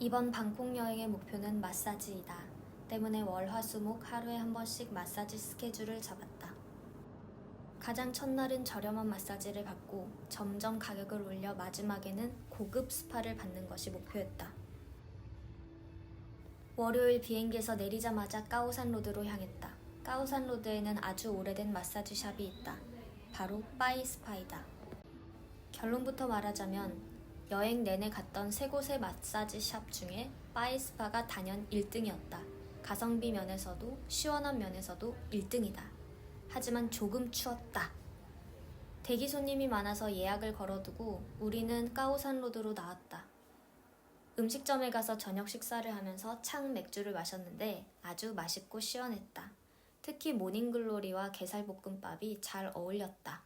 이번 방콕 여행의 목표는 마사지이다. 때문에 월, 화, 수, 목 하루에 한 번씩 마사지 스케줄을 잡았다. 가장 첫날은 저렴한 마사지를 받고 점점 가격을 올려 마지막에는 고급 스파를 받는 것이 목표였다. 월요일 비행기에서 내리자마자 까오산 로드로 향했다. 까오산 로드에는 아주 오래된 마사지 샵이 있다. 바로 빠이 스파이다. 결론부터 말하자면 여행 내내 갔던 세 곳의 마사지 샵 중에 빠이 스파가 단연 1등이었다. 가성비 면에서도 시원한 면에서도 1등이다. 하지만 조금 추웠다. 대기 손님이 많아서 예약을 걸어두고 우리는 까오산 로드로 나왔다. 음식점에 가서 저녁 식사를 하면서 창 맥주를 마셨는데 아주 맛있고 시원했다. 특히 모닝글로리와 게살볶음밥이 잘 어울렸다.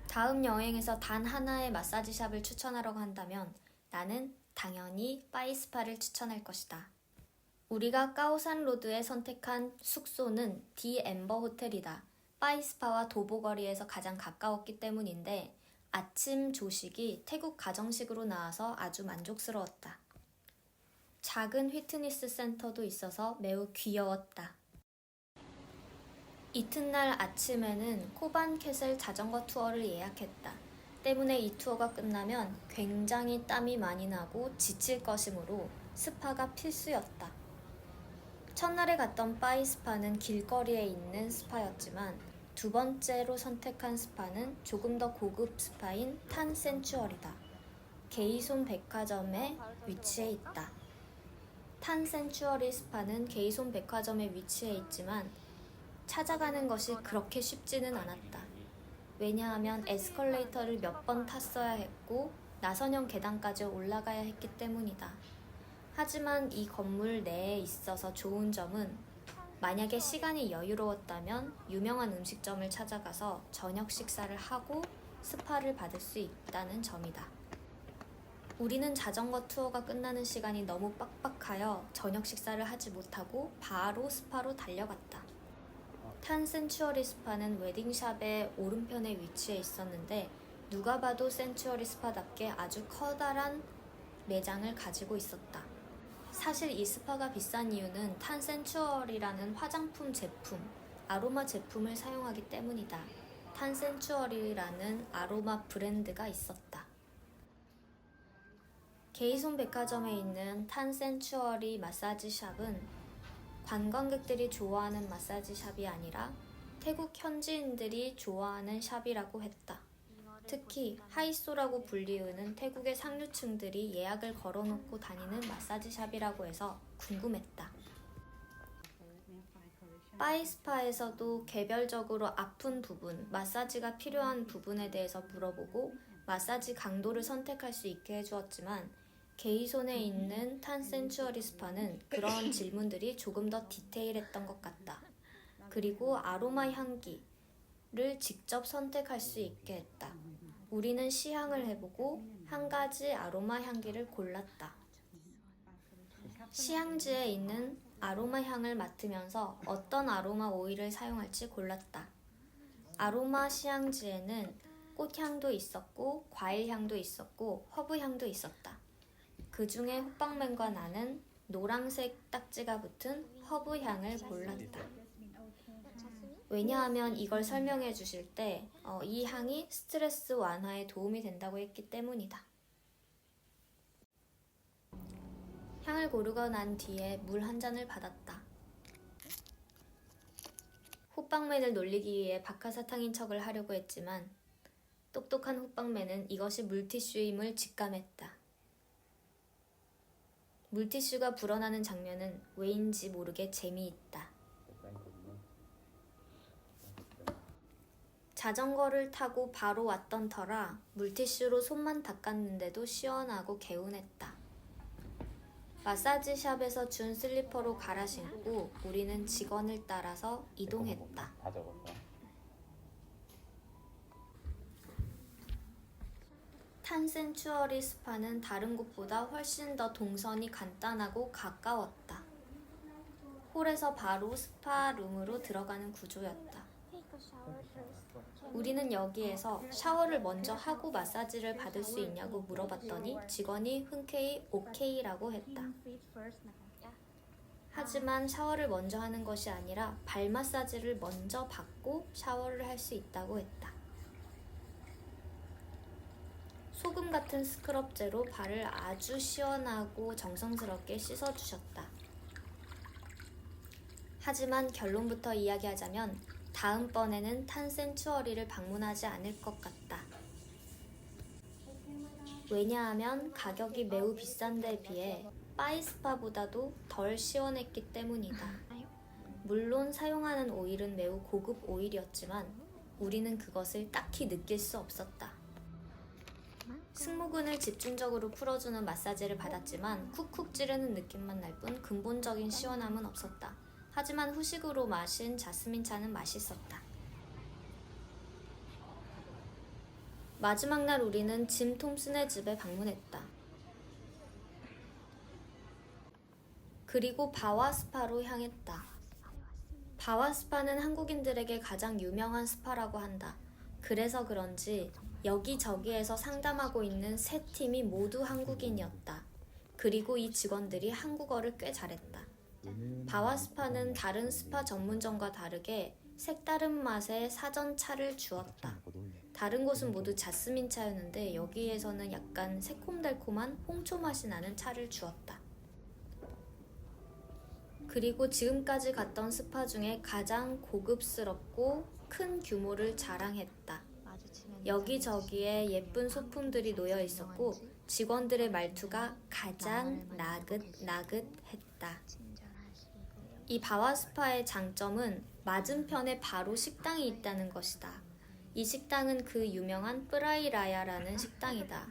다음 여행에서 단 하나의 마사지 샵을 추천하라고 한다면 나는 당연히 빠이스파를 추천할 것이다. 우리가 까오산 로드에 선택한 숙소는 디 엠버 호텔이다. 빠이스파와 도보거리에서 가장 가까웠기 때문인데 아침 조식이 태국 가정식으로 나와서 아주 만족스러웠다. 작은 휘트니스 센터도 있어서 매우 귀여웠다. 이튿날 아침에는 코반캣을 자전거 투어를 예약했다. 때문에 이 투어가 끝나면 굉장히 땀이 많이 나고 지칠 것이므로 스파가 필수였다. 첫날에 갔던 빠이 스파는 길거리에 있는 스파였지만 두 번째로 선택한 스파는 조금 더 고급 스파인 탄 센추어리다. 게이손 백화점에 위치해 있다. 탄 센추어리 스파는 게이손 백화점에 위치해 있지만 찾아가는 것이 그렇게 쉽지는 않았다. 왜냐하면 에스컬레이터를 몇 번 탔어야 했고 나선형 계단까지 올라가야 했기 때문이다. 하지만 이 건물 내에 있어서 좋은 점은 만약에 시간이 여유로웠다면 유명한 음식점을 찾아가서 저녁 식사를 하고 스파를 받을 수 있다는 점이다. 우리는 자전거 투어가 끝나는 시간이 너무 빡빡하여 저녁 식사를 하지 못하고 바로 스파로 달려갔다. 탄 센추어리 스파는 웨딩샵의 오른편에 위치해 있었는데 누가 봐도 센추어리 스파답게 아주 커다란 매장을 가지고 있었다. 사실 이 스파가 비싼 이유는 탄 센추어리라는 화장품 제품, 아로마 제품을 사용하기 때문이다. 탄 센추어리라는 아로마 브랜드가 있었다. 게이손 백화점에 있는 탄 센추어리 마사지 샵은 관광객들이 좋아하는 마사지 샵이 아니라 태국 현지인들이 좋아하는 샵이라고 했다. 특히 하이소라고 불리우는 태국의 상류층들이 예약을 걸어놓고 다니는 마사지 샵이라고 해서 궁금했다. 빠이스파에서도 개별적으로 아픈 부분, 마사지가 필요한 부분에 대해서 물어보고 마사지 강도를 선택할 수 있게 해주었지만 게이손에 있는 탄 센추어리 스파는 그런 질문들이 조금 더 디테일했던 것 같다. 그리고 아로마 향기를 직접 선택할 수 있게 했다. 우리는 시향을 해보고 한 가지 아로마 향기를 골랐다. 시향지에 있는 아로마 향을 맡으면서 어떤 아로마 오일을 사용할지 골랐다. 아로마 시향지에는 꽃향도 있었고 과일향도 있었고 허브향도 있었다. 그 중에 호빵맨과 나는 노란색 딱지가 붙은 허브향을 골랐다. 왜냐하면 이걸 설명해 주실 때 이 향이 스트레스 완화에 도움이 된다고 했기 때문이다. 향을 고르고 난 뒤에 물 한 잔을 받았다. 호빵맨을 놀리기 위해 박하사탕인 척을 하려고 했지만 똑똑한 호빵맨은 이것이 물티슈임을 직감했다. 물티슈가 불어나는 장면은 왜인지 모르게 재미있다. 자전거를 타고 바로 왔던 터라 물티슈로 손만 닦았는데도 시원하고 개운했다. 마사지 샵에서 준 슬리퍼로 갈아 신고 우리는 직원을 따라서 이동했다. 탄 센추어리 스파는 다른 곳보다 훨씬 더 동선이 간단하고 가까웠다. 홀에서 바로 스파 룸으로 들어가는 구조였다. 우리는 여기에서 샤워를 먼저 하고 마사지를 받을 수 있냐고 물어봤더니 직원이 흔쾌히 오케이라고 했다. 하지만 샤워를 먼저 하는 것이 아니라 발 마사지를 먼저 받고 샤워를 할 수 있다고 했다. 소금 같은 스크럽제로 발을 아주 시원하고 정성스럽게 씻어주셨다. 하지만 결론부터 이야기하자면 다음번에는 탄센추어리를 방문하지 않을 것 같다. 왜냐하면 가격이 매우 비싼 데 비해 바이스파보다도 덜 시원했기 때문이다. 물론 사용하는 오일은 매우 고급 오일이었지만 우리는 그것을 딱히 느낄 수 없었다. 승모근을 집중적으로 풀어주는 마사지를 받았지만 쿡쿡 찌르는 느낌만 날 뿐 근본적인 시원함은 없었다. 하지만 후식으로 마신 자스민 차는 맛있었다. 마지막 날 우리는 짐 톰슨의 집에 방문했다. 그리고 바와스파로 향했다. 바와스파는 한국인들에게 가장 유명한 스파라고 한다. 그래서 그런지 여기저기에서 상담하고 있는 세 팀이 모두 한국인이었다. 그리고 이 직원들이 한국어를 꽤 잘했다. 바와스파는 다른 스파 전문점과 다르게 색다른 맛의 사전 차를 주었다. 다른 곳은 모두 자스민 차였는데 여기에서는 약간 새콤달콤한 홍초 맛이 나는 차를 주었다. 그리고 지금까지 갔던 스파 중에 가장 고급스럽고 큰 규모를 자랑했다. 여기저기에 예쁜 소품들이 놓여 있었고 직원들의 말투가 가장 나긋나긋했다. 이 바와스파의 장점은 맞은편에 바로 식당이 있다는 것이다. 이 식당은 그 유명한 프라이라야라는 식당이다.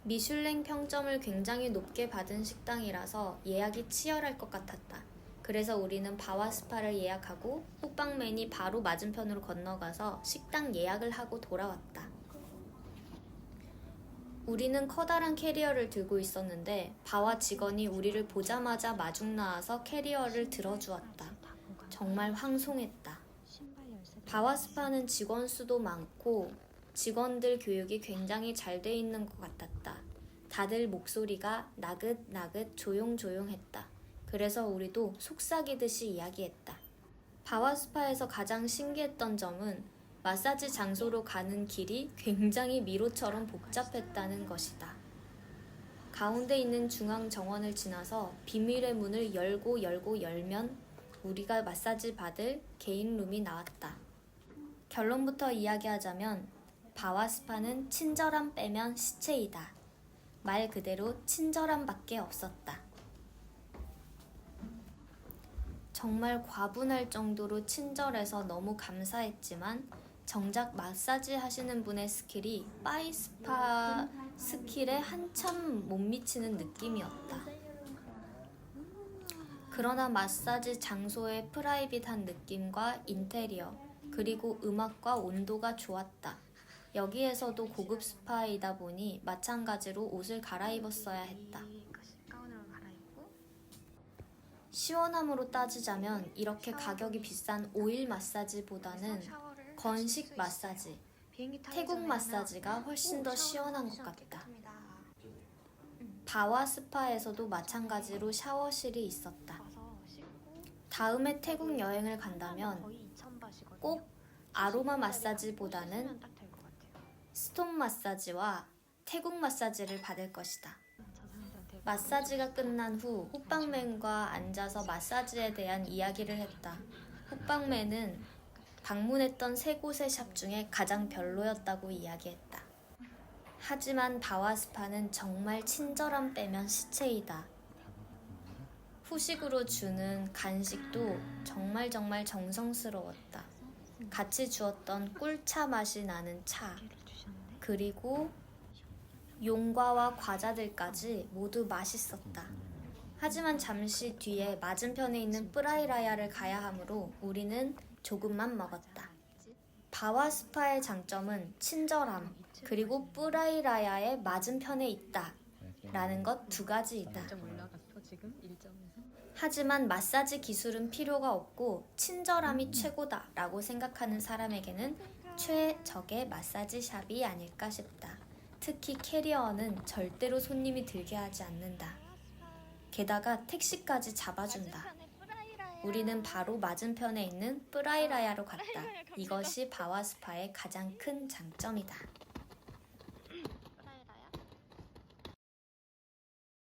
미슐랭 평점을 굉장히 높게 받은 식당이라서 예약이 치열할 것 같았다. 그래서 우리는 바와스파를 예약하고 호빵맨이 바로 맞은편으로 건너가서 식당 예약을 하고 돌아왔다. 우리는 커다란 캐리어를 들고 있었는데 바와 직원이 우리를 보자마자 마중 나와서 캐리어를 들어주었다. 정말 황송했다. 바와스파는 직원 수도 많고 직원들 교육이 굉장히 잘 돼 있는 것 같았다. 다들 목소리가 나긋나긋 조용조용했다. 그래서 우리도 속삭이듯이 이야기했다. 바와스파에서 가장 신기했던 점은 마사지 장소로 가는 길이 굉장히 미로처럼 복잡했다는 것이다. 가운데 있는 중앙 정원을 지나서 비밀의 문을 열고 열면 우리가 마사지 받을 개인 룸이 나왔다. 결론부터 이야기하자면 바와스파는 친절함 빼면 시체이다. 말 그대로 친절함밖에 없었다. 정말 과분할 정도로 친절해서 너무 감사했지만 정작 마사지 하시는 분의 스킬이 바이스파 스킬에 한참 못 미치는 느낌이었다. 그러나 마사지 장소의 프라이빗한 느낌과 인테리어, 그리고 음악과 온도가 좋았다. 여기에서도 고급 스파이다 보니 마찬가지로 옷을 갈아입었어야 했다. 시원함으로 따지자면 이렇게 가격이 비싼 오일 마사지보다는 건식 마사지, 태국 마사지가 훨씬 더 시원한 것 같다. 바와 스파에서도 마찬가지로 샤워실이 있었다. 다음에 태국 여행을 간다면 꼭 아로마 마사지보다는 스톤 마사지와 태국 마사지를 받을 것이다. 마사지가 끝난 후 호빵맨과 앉아서 마사지에 대한 이야기를 했다. 호빵맨은 방문했던 세 곳의 샵 중에 가장 별로였다고 이야기했다. 하지만 바와스파는 정말 친절함 빼면 시체이다. 후식으로 주는 간식도 정말 정성스러웠다. 같이 주었던 꿀차 맛이 나는 차, 그리고 용과와 과자들까지 모두 맛있었다. 하지만 잠시 뒤에 맞은편에 있는 프라이라야를 가야 하므로 우리는 조금만 먹었다. 바와스파의 장점은 친절함, 그리고 프라이라야의 맞은편에 있다 라는 것 두 가지이다. 올라갔어 지금 1점에서? 하지만 마사지 기술은 필요가 없고 친절함이 최고다 라고 생각하는 사람에게는 최적의 마사지 샵이 아닐까 싶다. 특히 캐리어는 절대로 손님이 들게 하지 않는다. 게다가 택시까지 잡아준다. 우리는 바로 맞은편에 있는 뿌라이라야로 갔다. 이것이 바와스파의 가장 큰 장점이다.